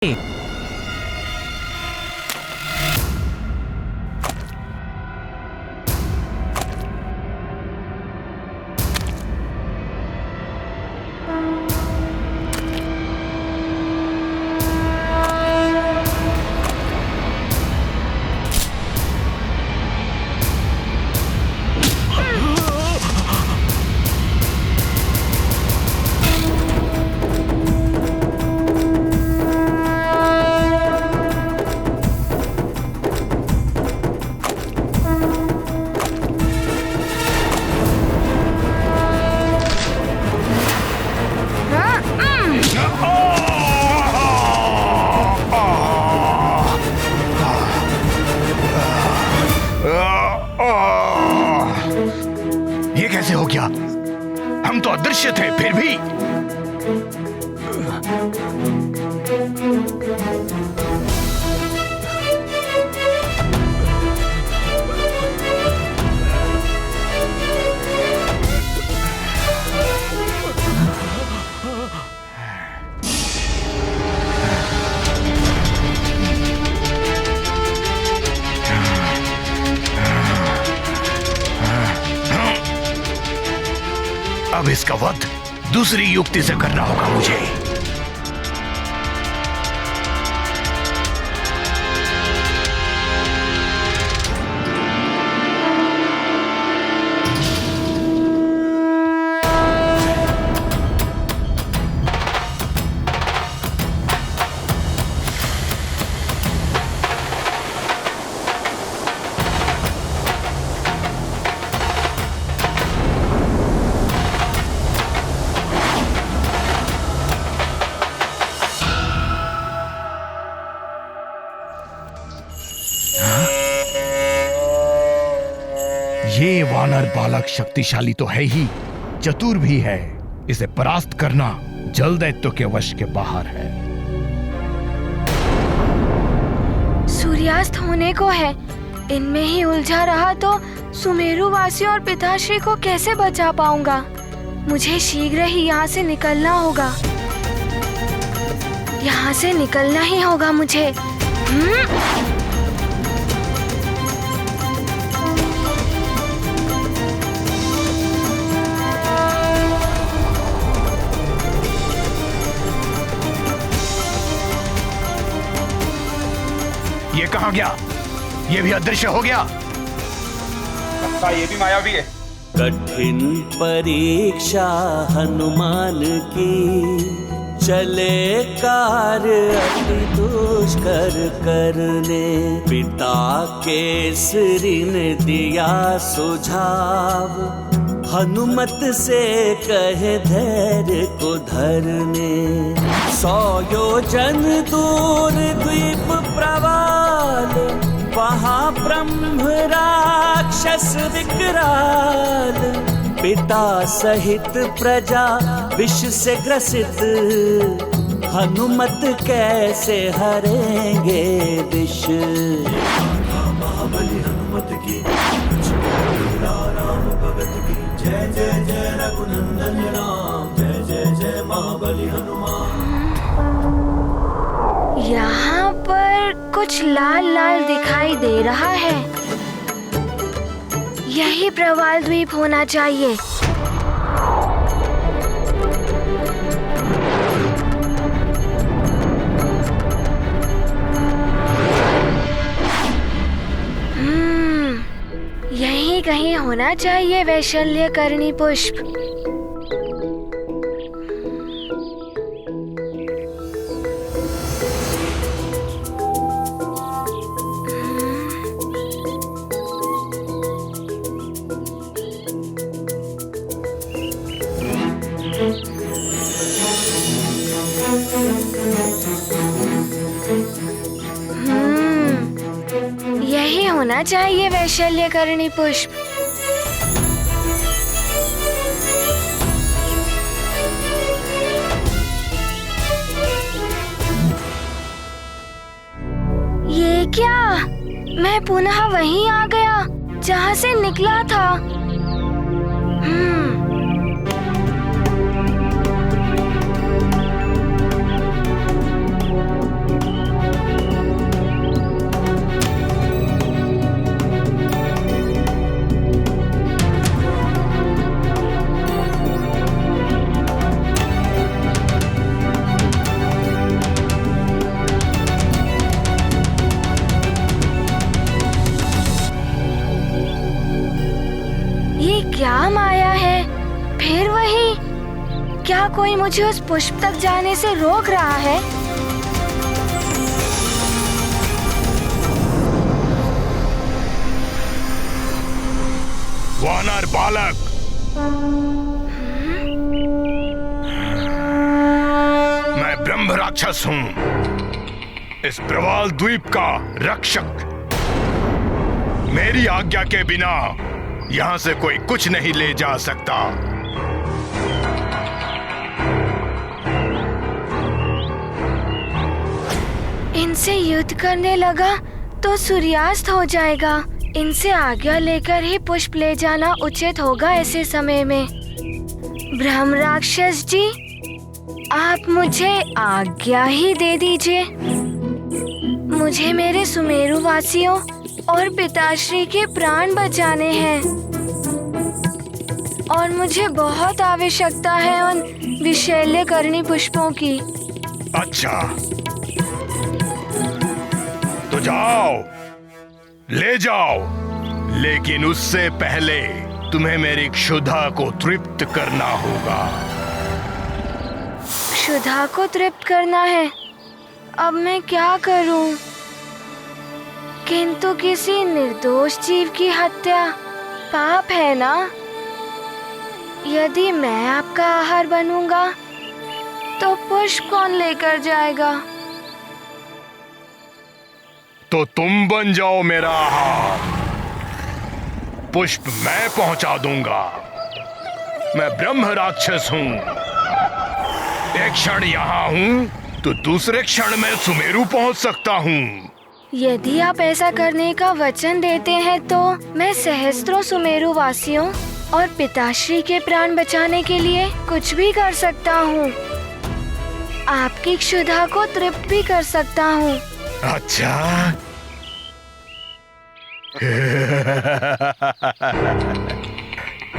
ये कैसे हो गया? हम तो अदृश्य थे, फिर भी। अब इसका वध दूसरी युक्ति से करना होगा मुझे। ये वानर बालक शक्तिशाली तो है ही, चतुर भी है। इसे परास्त करना जल दैत्य के वश के बाहर है। सूर्यास्त होने को है। इनमें ही उलझा रहा तो सुमेरु वासियों और पिताश्री को कैसे बचा पाऊंगा? मुझे शीघ्र ही यहाँ से निकलना होगा। यहाँ से निकलना ही होगा मुझे। ये कहाँ गया? ये भी अदृश्य हो गया। लगता ये भी मायावी है। कठिन परीक्षा हनुमान की, चले कार्य अति दुष्कर करने। पिता केसरी ने दिया सुझाव, हनुमत से कहे धैर्य को धरने। 100 योजन दूर द्वीप प्रवाल, वहाँ ब्रह्म राक्षस विकराल। पिता सहित प्रजा विष से ग्रसित, हनुमत कैसे हरेंगे विष। महाबली हनुमत की, राम भगत की। जय जय जय रघुनंदन राम, जय जय जय महाबली हनुमान। यहाँ पर कुछ लाल लाल दिखाई दे रहा है। यही प्रवाल द्वीप होना चाहिए। यहीं कहीं होना चाहिए वैशल्यकरणी पुष्प। यही होना चाहिए वैशल्यकरणी पुष्प। ये क्या? मैं पुनः वहीं आ गया जहाँ से निकला था। क्या कोई मुझे उस पुष्प तक जाने से रोक रहा है? वानर बालक, मैं ब्रह्म राक्षस हूँ, इस प्रवाल द्वीप का रक्षक। मेरी आज्ञा के बिना यहाँ से कोई कुछ नहीं ले जा सकता। इनसे युद्ध करने लगा तो सूर्यास्त हो जाएगा। इनसे आज्ञा लेकर ही पुष्प ले जाना उचित होगा ऐसे समय में। ब्रह्म राक्षस जी, आप मुझे आज्ञा ही दे दीजिए। मुझे मेरे सुमेरु वासियों और पिताश्री के प्राण बचाने हैं और मुझे बहुत आवश्यकता है उन विशैल्यकर्णी पुष्पों की। अच्छा, तो जाओ, ले जाओ, लेकिन उससे पहले तुम्हें मेरी क्षुधा को तृप्त करना होगा। क्षुधा को तृप्त करना है? अब मैं क्या करूं? किंतु किसी निर्दोष जीव की हत्या पाप है ना? यदि मैं आपका आहार बनूंगा तो पुष्प कौन लेकर जाएगा? तो तुम बन जाओ मेरा आहार। पुष्प मैं पहुंचा दूंगा। मैं ब्रह्म राक्षस हूं। एक क्षण यहाँ हूं तो दूसरे क्षण में सुमेरु पहुंच सकता हूं। यदि आप ऐसा करने का वचन देते हैं तो मैं सहस्त्रों सुमेरु वासियों और पिताश्री के प्राण बचाने के लिए कुछ भी कर सकता हूँ। आपकी क्षुधा को तृप्त भी कर सकता हूँ। अच्छा,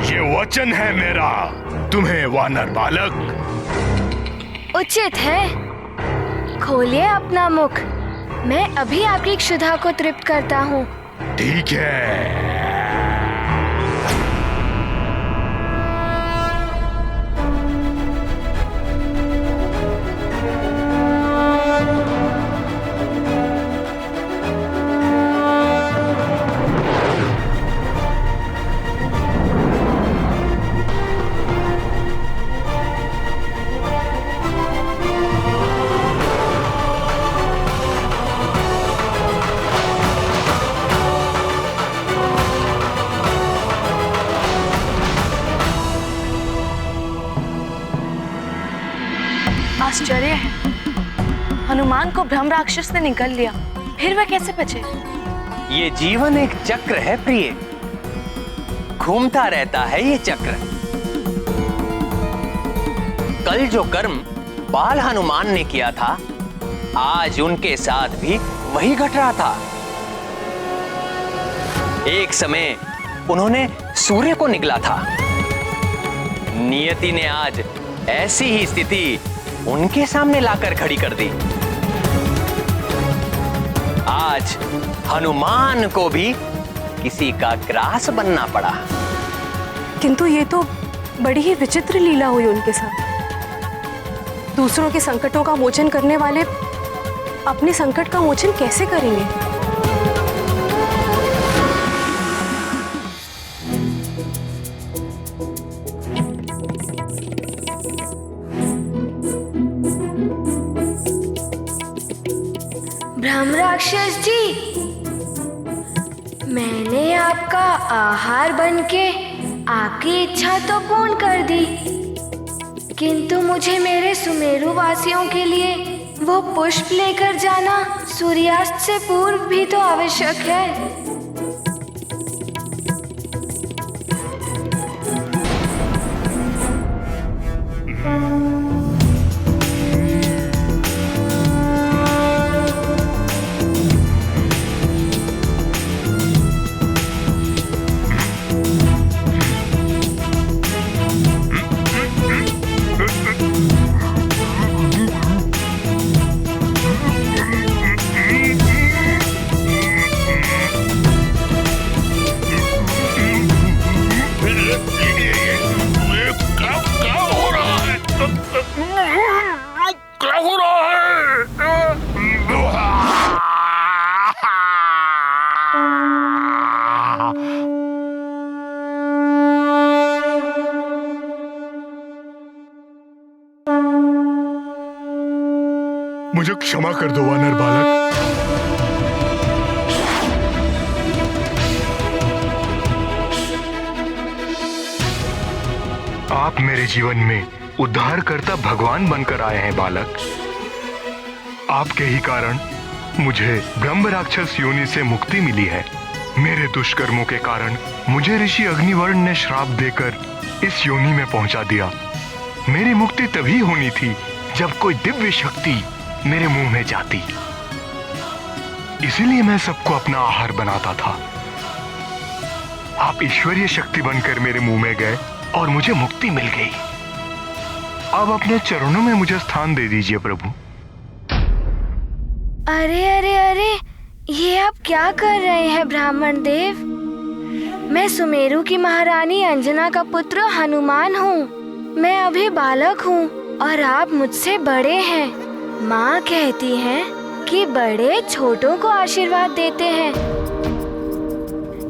ये वचन है मेरा तुम्हें, वानर बालक। उचित है, खोलिए अपना मुख। मैं अभी आपकी क्षुधा को तृप्त करता हूँ। ठीक है। आश्चर्य है, हनुमान को ब्रह्म राक्षस ने निगल लिया, फिर वह कैसे बचे? ये जीवन एक चक्र है प्रिय, घूमता रहता है ये चक्र। कल जो कर्म बाल हनुमान ने किया था, आज उनके साथ भी वही घट रहा था। एक समय उन्होंने सूर्य को निगला था। नियति ने आज ऐसी ही स्थिति उनके सामने लाकर खड़ी कर दी। आज हनुमान को भी किसी का ग्रास बनना पड़ा। किंतु ये तो बड़ी ही विचित्र लीला हुई उनके साथ। दूसरों के संकटों का मोचन करने वाले अपने संकट का मोचन कैसे करेंगे? ब्रह्म राक्षस जी, मैंने आपका आहार बनके आपकी इच्छा तो पूर्ण कर दी, किंतु मुझे मेरे सुमेरु वासियों के लिए वो पुष्प लेकर जाना सूर्यास्त से पूर्व भी तो आवश्यक है। कर दो वानर बालक। आप मेरे जीवन में उद्धारकर्ता भगवान बनकर आए हैं बालक। आपके ही कारण मुझे ब्रह्म राक्षस योनि से मुक्ति मिली है। मेरे दुष्कर्मों के कारण मुझे ऋषि अग्निवर्ण ने श्राप देकर इस योनि में पहुंचा दिया। मेरी मुक्ति तभी होनी थी जब कोई दिव्य शक्ति मेरे मुंह में जाती। इसीलिए मैं सबको अपना आहार बनाता था। आप ईश्वरीय शक्ति बनकर मेरे मुंह में गए और मुझे मुक्ति मिल गई। अब अपने चरणों में मुझे स्थान दे दीजिए प्रभु। अरे अरे अरे, ये आप क्या कर रहे हैं ब्राह्मण देव? मैं सुमेरु की महारानी अंजना का पुत्र हनुमान हूँ। मैं अभी बालक हूँ और आप मुझसे बड़े हैं। माँ कहती हैं कि बड़े छोटों को आशीर्वाद देते हैं।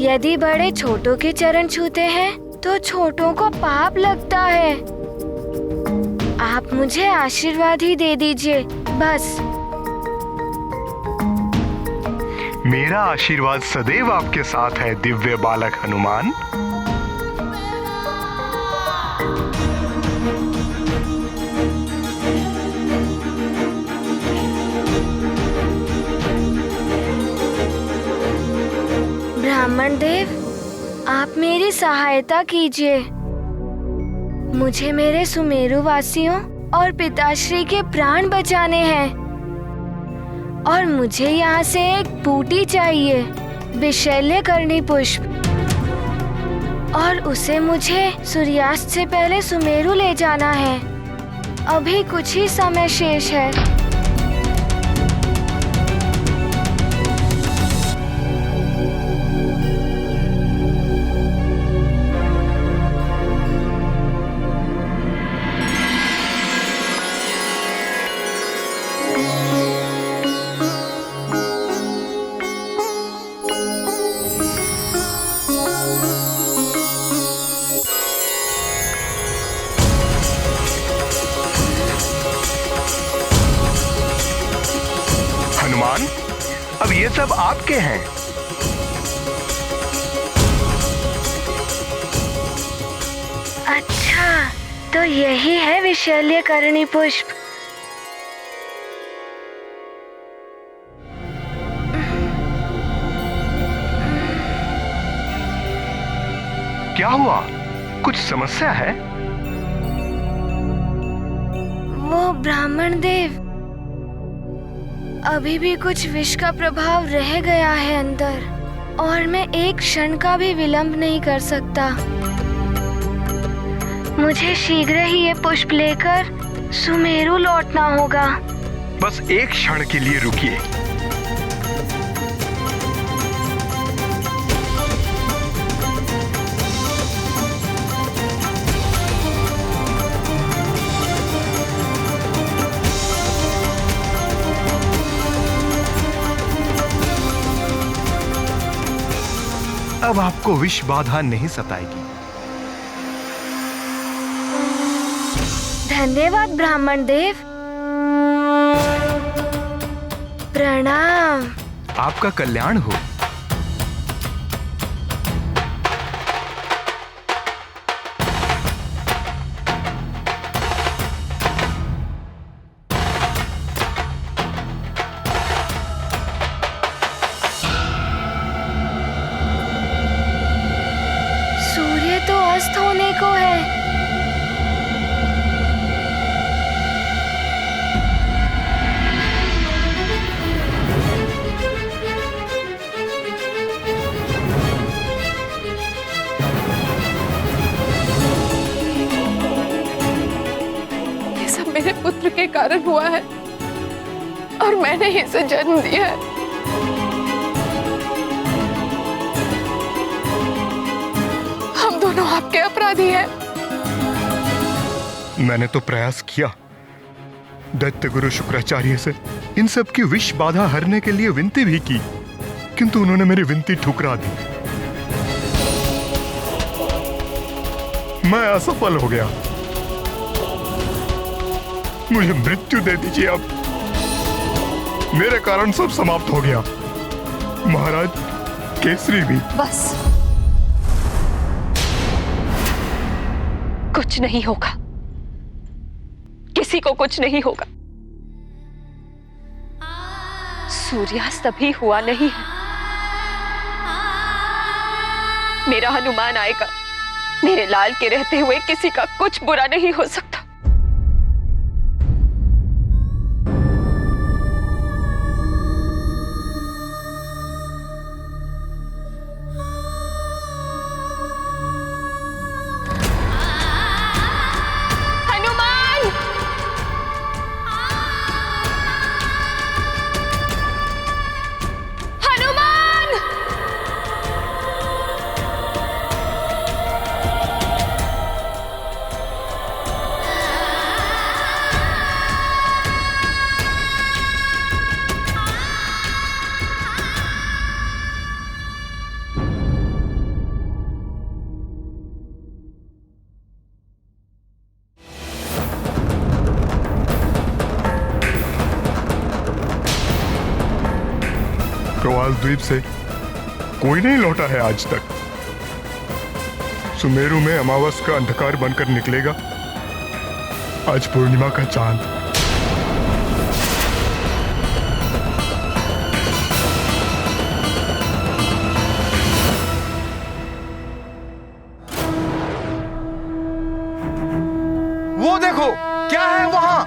यदि बड़े छोटों के चरण छूते हैं तो छोटों को पाप लगता है। आप मुझे आशीर्वाद ही दे दीजिए बस। मेरा आशीर्वाद सदैव आपके साथ है दिव्य बालक हनुमान। ब्राह्मण देव, आप मेरी सहायता कीजिए। मुझे मेरे सुमेरु वासियों और पिताश्री के प्राण बचाने हैं और मुझे यहाँ से एक बूटी चाहिए, विशैल्यकर्णी पुष्प, और उसे मुझे सूर्यास्त से पहले सुमेरु ले जाना है। अभी कुछ ही समय शेष है। हनुमान, अब ये सब आपके हैं। अच्छा, तो यही है विशैल्यकर्णी पुष्प। क्या हुआ? कुछ समस्या है? वो ब्राह्मण देव, अभी भी कुछ विष का प्रभाव रह गया है अंदर और मैं एक क्षण का भी विलंब नहीं कर सकता। मुझे शीघ्र ही ये पुष्प लेकर सुमेरु लौटना होगा। बस एक क्षण के लिए रुकिए। अब आपको विष बाधा नहीं सताएगी। धन्यवाद ब्राह्मण देव। प्रणाम। आपका कल्याण हो। सूर्य तो अस्त होने को है। ये सब मेरे पुत्र के कारण हुआ है और मैंने ही इसे जन्म दिया है। हम दोनों आपके अपराधी हैं। मैंने तो प्रयास किया दैत्य गुरु शुक्राचार्य से इन सब की विष बाधा हरने के लिए विनती भी की, किंतु उन्होंने मेरी विनती ठुकरा दी। मैं असफल हो गया। मुझे मृत्यु दे दीजिए अब। मेरे कारण सब समाप्त हो गया। महाराज केसरी भी। बस, कुछ नहीं होगा, किसी को कुछ नहीं होगा। सूर्यास्त अभी हुआ नहीं है। मेरा हनुमान आएगा। मेरे लाल के रहते हुए किसी का कुछ बुरा नहीं हो सकता। हनुमान! हनुमान! प्रवाल द्वीप से कोई नहीं लौटा है आज तक। सुमेरु में अमावस का अंधकार बनकर निकलेगा आज पूर्णिमा का चांद। वो देखो क्या है वहां।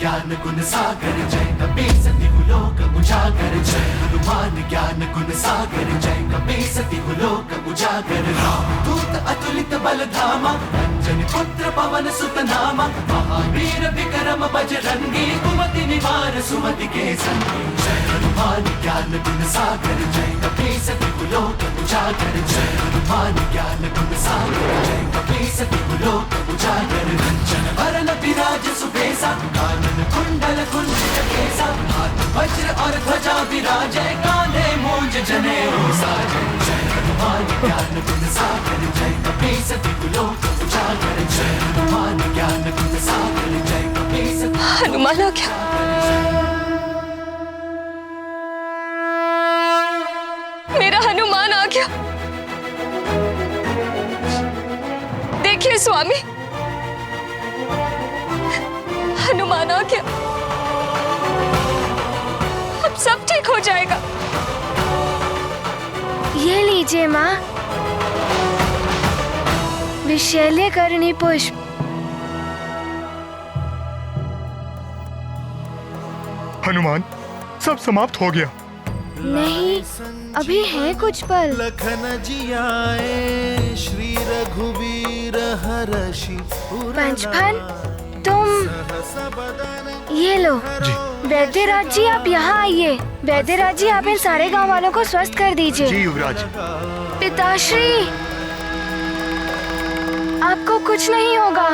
ज्ञान गुण सागर जय कपीसति लोक उजागर। जय हनुमान ज्ञान गुण सागर जय कपीसति लोक उजागर। दूत अतुलित बल धामा अंजनी पुत्र पवन सुत नामा। महावीर विक्रम बजरंगी कुमति निवार सुमति के संगी। जय हनुमान ज्ञान गुण सागर जय कपीसति लोक उजागर। जय हनुमान ज्ञान गुण सागर जय कपीसति लोक उजागर। रंजन वरन विराज सुबेसा कानन कुंडल कुंजित केसा। हाथ वज्र और ध्वजा विराजय कांधे मूंज जनेऊ साजय। जय हनुमान ज्ञान गुण सागर जय कपीसति लोक उजागर। जय हनुमान ज्ञान गुण सागर जय कपीसति। हनुमान आ गया। मेरा हनुमान आ गया। देखिए स्वामी, हनुमान आ गया। अब सब ठीक हो जाएगा। ये लीजिए माँ, विशैल्य करणी पुष्प। हनुमान सब समाप्त हो गया। नहीं, अभी है कुछ पल। लखन जियाए श्री रघुवीर हरषि पंचफन, तुम ये लो। वैद्यराज जी आप यहाँ आइए। वैद्यराज जी आप इन सारे गांव वालों को स्वस्थ कर दीजिए। जी युवराज। पिताश्री, आपको कुछ नहीं होगा।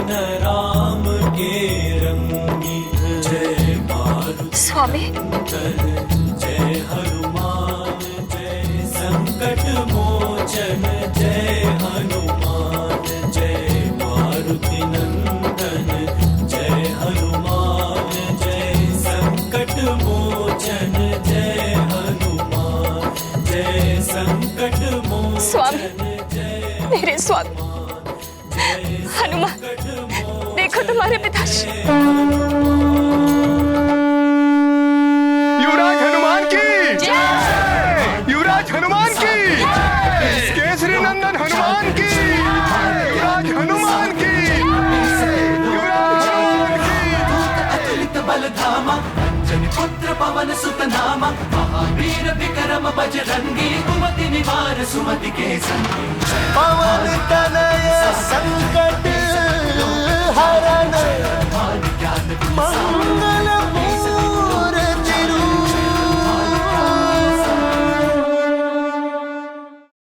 नयन राम के रंगी, जय मारुति स्वामी, जय हनुमान, जय संकट मोचन, जय हनुमान, जय मारुति नंदन, जय हनुमान, जय संकट मोचन, जय हनुमान, जय संकट मोचन। स्वामी, मेरे स्वामी हनुमान, देखो तुम्हारे पिताश्री। युवराज हनुमान की जय, युवराज हनुमान की जय, केसरी नंदन हनुमान की, युवराज हनुमान की, युवराज हनुमान की। अतुलित बल धामा, अंजनी पुत्र पवन सुत नामा, महावीर विक्रम बजरंगी, कुमति निवार सुमति के संगी। पवन तनय